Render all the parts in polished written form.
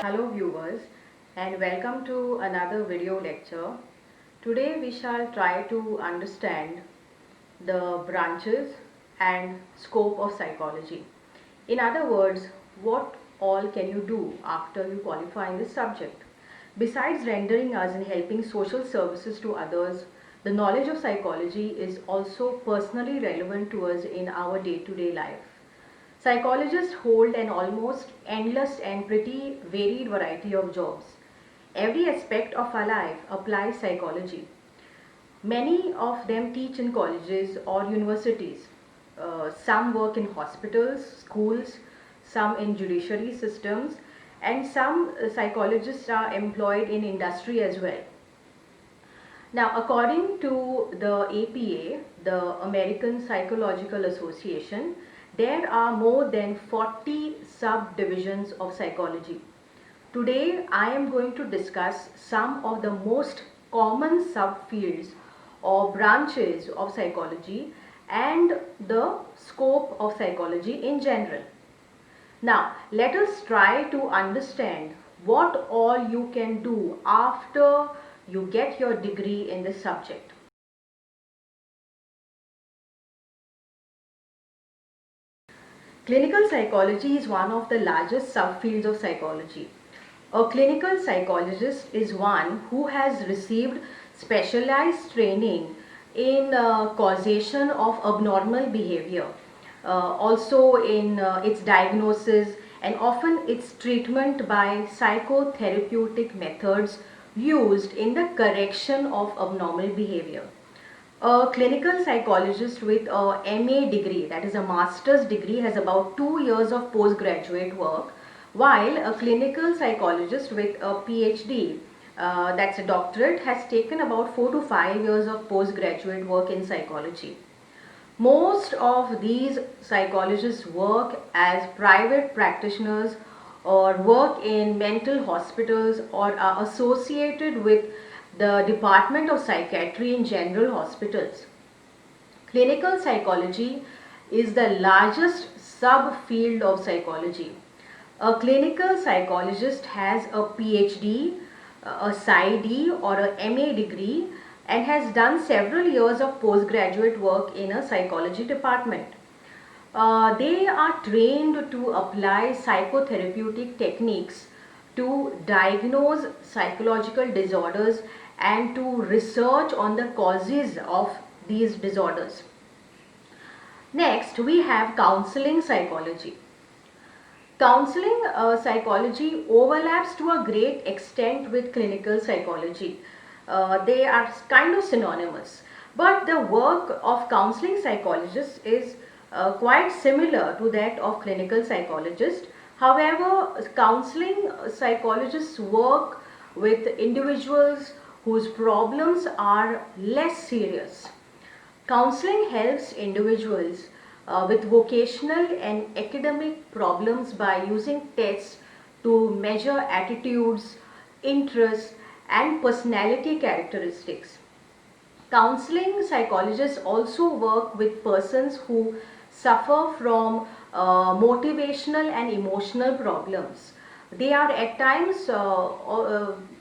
Hello viewers, and welcome to another video lecture. Today we shall try to understand the branches and scope of psychology. In other words, what all can you do after you qualify in this subject? Besides rendering us and helping social services to others, the knowledge of psychology is also personally relevant to us in our day-to-day life. Psychologists hold an almost endless and pretty varied variety of jobs. Every aspect of our life applies psychology. Many of them teach in colleges or universities. Some work in hospitals, schools, some in judiciary systems, and some psychologists are employed in industry as well. Now, according to the APA, the American Psychological Association, there are more than 40 subdivisions of psychology. Today, I am going to discuss some of the most common subfields or branches of psychology and the scope of psychology in general. Now, let us try to understand what all you can do after you get your degree in this subject. Clinical psychology is one of the largest subfields of psychology. A clinical psychologist is one who has received specialized training in causation of abnormal behavior, also in its diagnosis and often its treatment by psychotherapeutic methods used in the correction of abnormal behavior. A clinical psychologist with a MA degree, that is a master's degree, has about 2 years of postgraduate work, while a clinical psychologist with a PhD, that's a doctorate, has taken about 4 to 5 years of postgraduate work in psychology. Most of these psychologists work as private practitioners or work in mental hospitals or are associated with the Department of Psychiatry in general hospitals. Clinical psychology is the largest subfield of psychology. A clinical psychologist has a PhD, a PsyD or a MA degree and has done several years of postgraduate work in a psychology department. They are trained to apply psychotherapeutic techniques to diagnose psychological disorders and to research on the causes of these disorders. Next, we have counseling psychology. Counseling psychology overlaps to a great extent with clinical psychology. They are kind of synonymous, but the work of counseling psychologists is quite similar to that of clinical psychologists. However, counseling psychologists work with individuals whose problems are less serious. Counseling helps individuals with vocational and academic problems by using tests to measure attitudes, interests, and personality characteristics. Counseling psychologists also work with persons who suffer from motivational and emotional problems. They are at times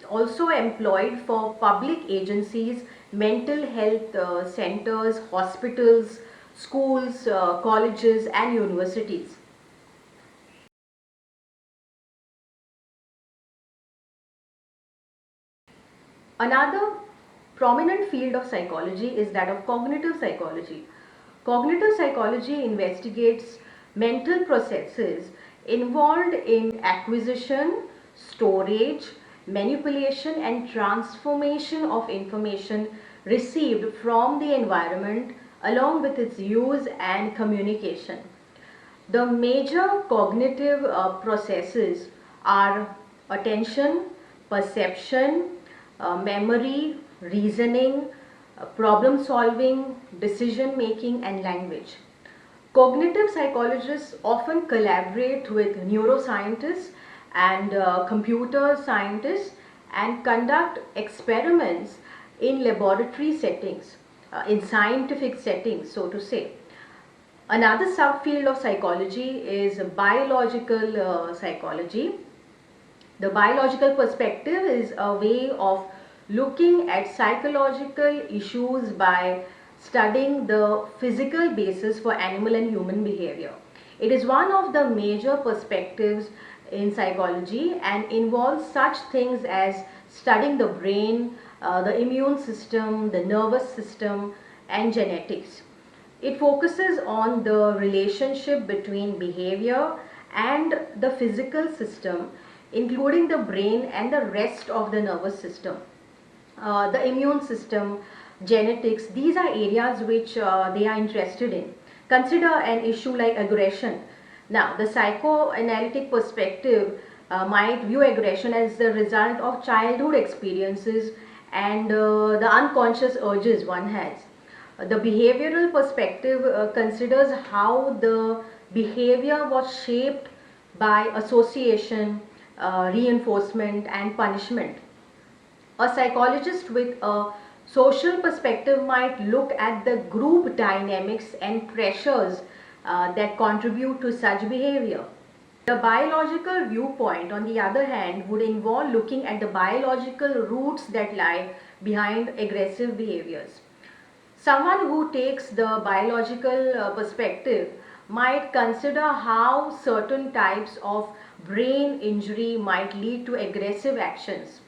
also employed for public agencies, mental health centers, hospitals, schools, colleges and universities. Another prominent field of psychology is that of cognitive psychology. Cognitive psychology investigates mental processes involved in acquisition, storage, manipulation and transformation of information received from the environment along with its use and communication. The major cognitive processes are attention, perception, memory, reasoning, problem solving, decision making and language. Cognitive psychologists often collaborate with neuroscientists and computer scientists and conduct experiments in laboratory settings, in scientific settings, so to say. Another subfield of psychology is biological psychology. The biological perspective is a way of looking at psychological issues by studying the physical basis for animal and human behavior. It is one of the major perspectives in psychology and involves such things as studying the brain, the immune system, the nervous system, and genetics. It focuses on the relationship between behavior and the physical system, including the brain and the rest of the nervous system. The immune system, genetics, these are areas which they are interested in. Consider an issue like aggression. Now, the psychoanalytic perspective might view aggression as the result of childhood experiences and the unconscious urges one has. The behavioral perspective considers how the behavior was shaped by association, reinforcement, and punishment. A psychologist with a social perspective might look at the group dynamics and pressures that contribute to such behavior. The biological viewpoint, on the other hand, would involve looking at the biological roots that lie behind aggressive behaviors. Someone who takes the biological perspective might consider how certain types of brain injury might lead to aggressive actions,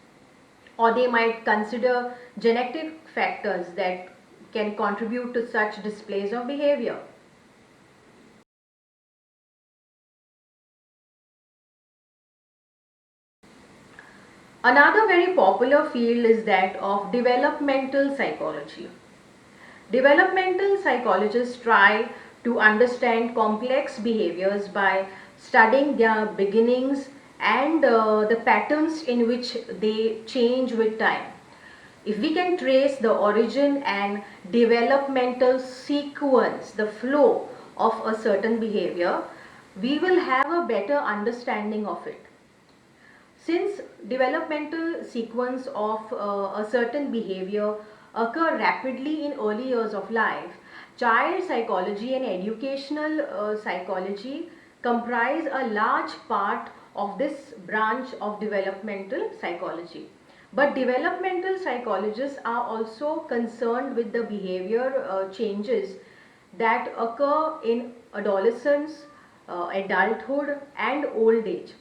or they might consider genetic factors that can contribute to such displays of behavior. Another very popular field is that of developmental psychology. Developmental psychologists try to understand complex behaviors by studying their beginnings and the patterns in which they change with time. If we can trace the origin and developmental sequence, the flow of a certain behavior, we will have a better understanding of it. Since developmental sequence of a certain behavior occur rapidly in early years of life, child psychology and educational psychology comprise a large part of this branch of developmental psychology. But developmental psychologists are also concerned with the behavior changes that occur in adolescence, adulthood, and old age.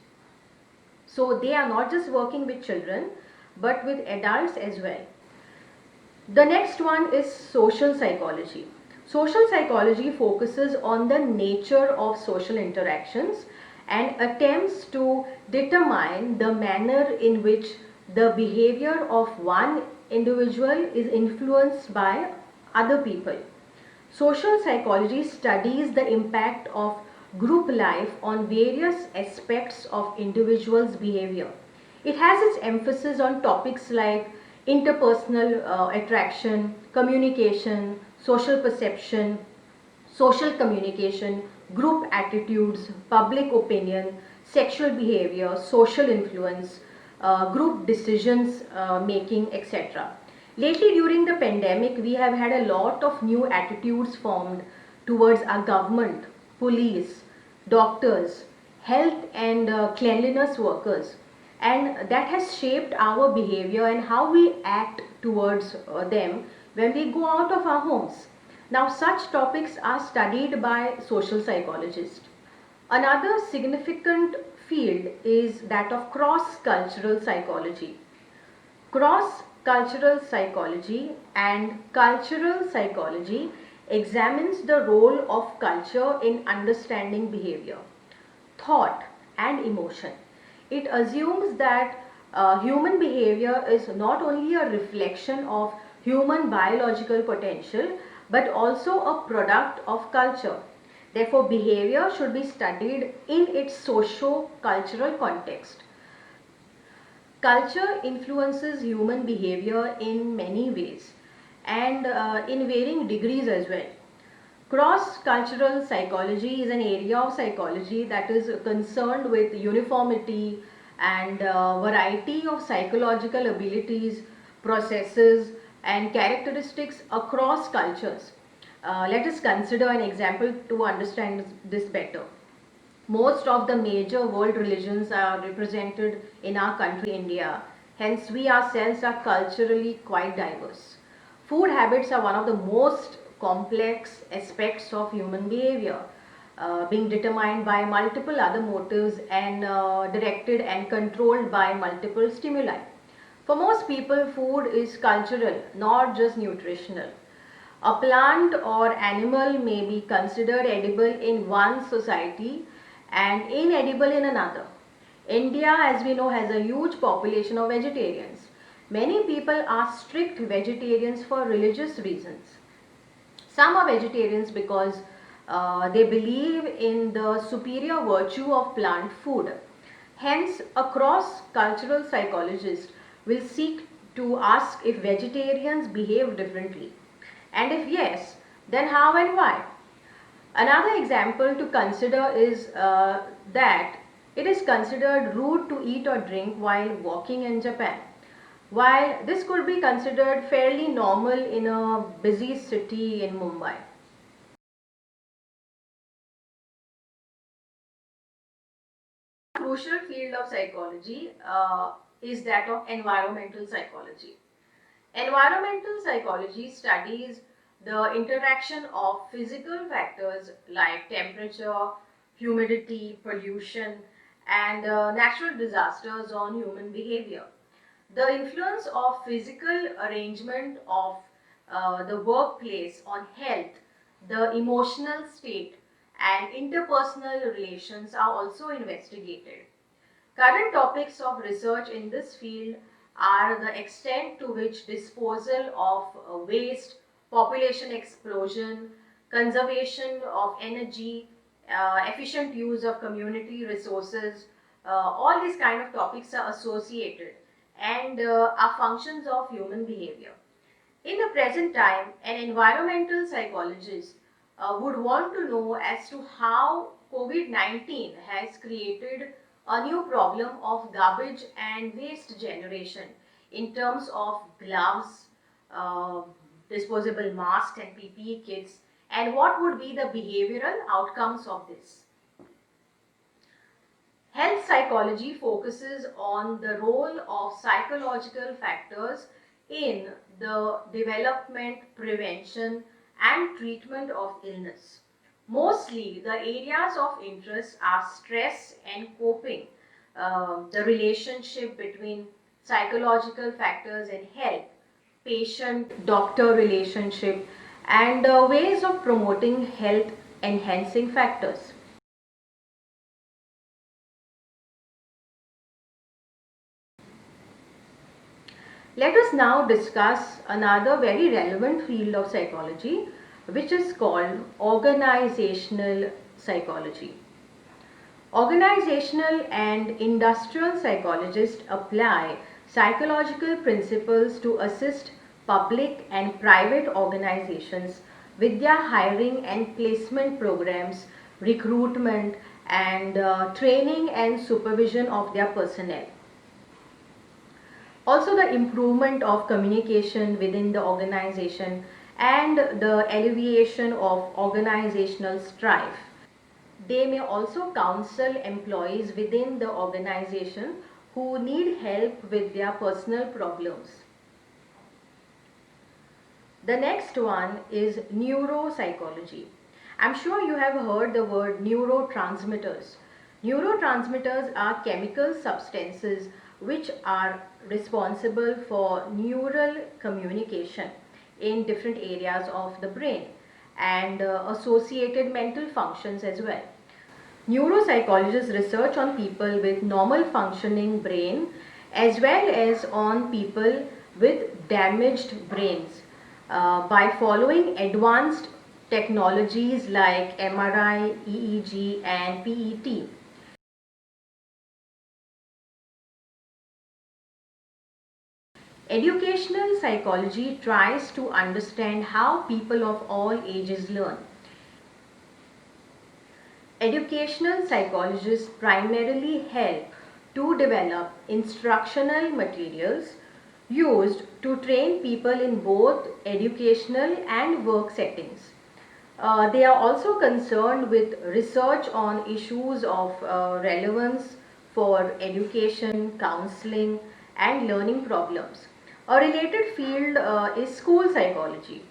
So they are not just working with children but with adults as well. The next one is social psychology. Social psychology focuses on the nature of social interactions and attempts to determine the manner in which the behavior of one individual is influenced by other people. Social psychology studies the impact of group life on various aspects of individuals' behavior. It has its emphasis on topics like interpersonal attraction, communication, social perception, social communication, group attitudes, public opinion, sexual behavior, social influence, group decisions making, etc. Lately, during the pandemic, we have had a lot of new attitudes formed towards our government, police, doctors, health and cleanliness workers, and that has shaped our behavior and how we act towards them when we go out of our homes. Now, such topics are studied by social psychologists. Another significant field is that of cross-cultural psychology. Cross-cultural psychology and cultural psychology examines the role of culture in understanding behavior, thought, and emotion. It assumes that human behavior is not only a reflection of human biological potential but also a product of culture. Therefore, behavior should be studied in its socio-cultural context. Culture influences human behavior in many ways and in varying degrees as well. Cross-cultural psychology is an area of psychology that is concerned with uniformity and variety of psychological abilities, processes, and characteristics across cultures. Let us consider an example to understand this better. Most of the major world religions are represented in our country, India. Hence, we ourselves are culturally quite diverse. Food habits are one of the most complex aspects of human behavior, being determined by multiple other motives and directed and controlled by multiple stimuli. For most people, food is cultural, not just nutritional. A plant or animal may be considered edible in one society and inedible in another. India, as we know, has a huge population of vegetarians. Many people are strict vegetarians for religious reasons. Some are vegetarians because they believe in the superior virtue of plant food. Hence, across cultural psychologists will seek to ask if vegetarians behave differently. And if yes, then how and why? Another example to consider is that it is considered rude to eat or drink while walking in Japan. While this could be considered fairly normal in a busy city in Mumbai. Crucial field of psychology is that of environmental psychology. Environmental psychology studies the interaction of physical factors like temperature, humidity, pollution, and natural disasters on human behavior. The influence of physical arrangement of the workplace on health, the emotional state, and interpersonal relations are also investigated. Current topics of research in this field are the extent to which disposal of waste, population explosion, conservation of energy, efficient use of community resources, all these kind of topics are associated and are functions of human behavior. In the present time, an environmental psychologist would want to know as to how COVID-19 has created a new problem of garbage and waste generation in terms of gloves, uh, disposable masks and PPE kits, and what would be the behavioral outcomes of this. Health psychology focuses on the role of psychological factors in the development, prevention, and treatment of illness. Mostly, the areas of interest are stress and coping, the relationship between psychological factors in health, patient doctor relationship, and ways of promoting health enhancing factors. Let us now discuss another very relevant field of psychology, which is called organizational psychology. Organizational and industrial psychologists apply psychological principles to assist public and private organizations with their hiring and placement programs, recruitment, and training and supervision of their personnel. Also, the improvement of communication within the organization and the alleviation of organizational strife. They may also counsel employees within the organization who need help with their personal problems. The next one is neuropsychology. I'm sure you have heard the word neurotransmitters. Neurotransmitters are chemical substances which are responsible for neural communication in different areas of the brain and associated mental functions as well. Neuropsychologists research on people with normal functioning brain as well as on people with damaged brains by following advanced technologies like MRI, EEG and PET. Educational psychology tries to understand how people of all ages learn. Educational psychologists primarily help to develop instructional materials used to train people in both educational and work settings. They are also concerned with research on issues of relevance for education, counseling, and learning problems. A related field is school psychology.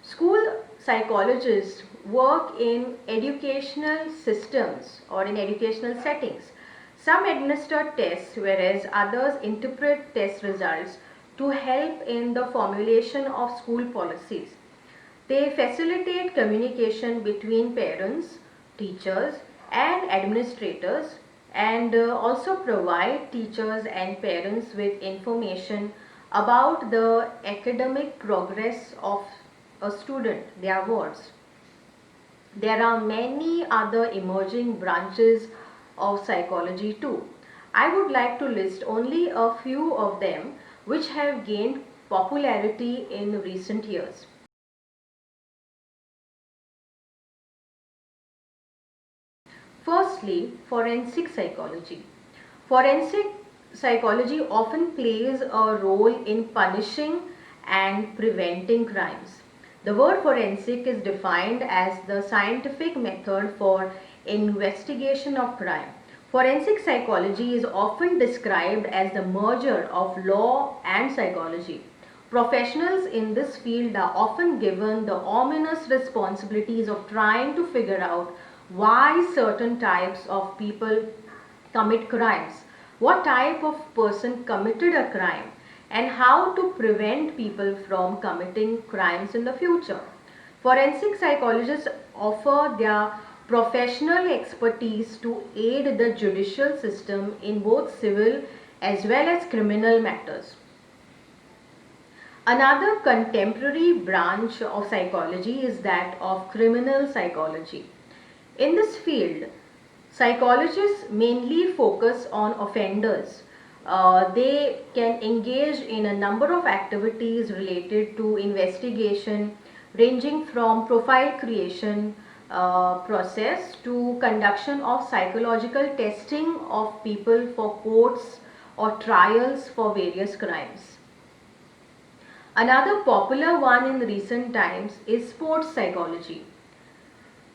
School psychologists work in educational systems or in educational settings. Some administer tests, whereas others interpret test results to help in the formulation of school policies. They facilitate communication between parents, teachers, and administrators, and also provide teachers and parents with information about the academic progress of a student, their wards. There are many other emerging branches of psychology too. I would like to list only a few of them which have gained popularity in recent years. Firstly, forensic psychology. Forensic psychology often plays a role in punishing and preventing crimes. The word forensic is defined as the scientific method for investigation of crime. Forensic psychology is often described as the merger of law and psychology. Professionals in this field are often given the ominous responsibilities of trying to figure out why certain types of people commit crimes, what type of person committed a crime, and how to prevent people from committing crimes in the future. Forensic psychologists offer their professional expertise to aid the judicial system in both civil as well as criminal matters. Another contemporary branch of psychology is that of criminal psychology. In this field, psychologists mainly focus on offenders. They can engage in a number of activities related to investigation, ranging from profile creation process to conduction of psychological testing of people for courts or trials for various crimes. Another popular one in recent times is sports psychology.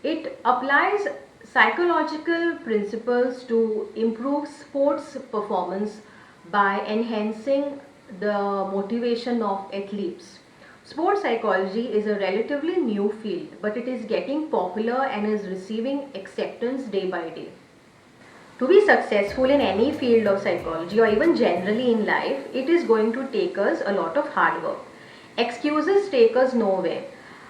It applies psychological principles to improve sports performance by enhancing the motivation of athletes. Sports psychology is a relatively new field, but it is getting popular and is receiving acceptance day by day. To be successful in any field of psychology or even generally in life, it is going to take us a lot of hard work. Excuses take us nowhere.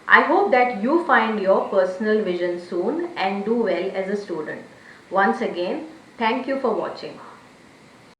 I hope that you find your personal vision soon and do well as a student. Once again, thank you for watching.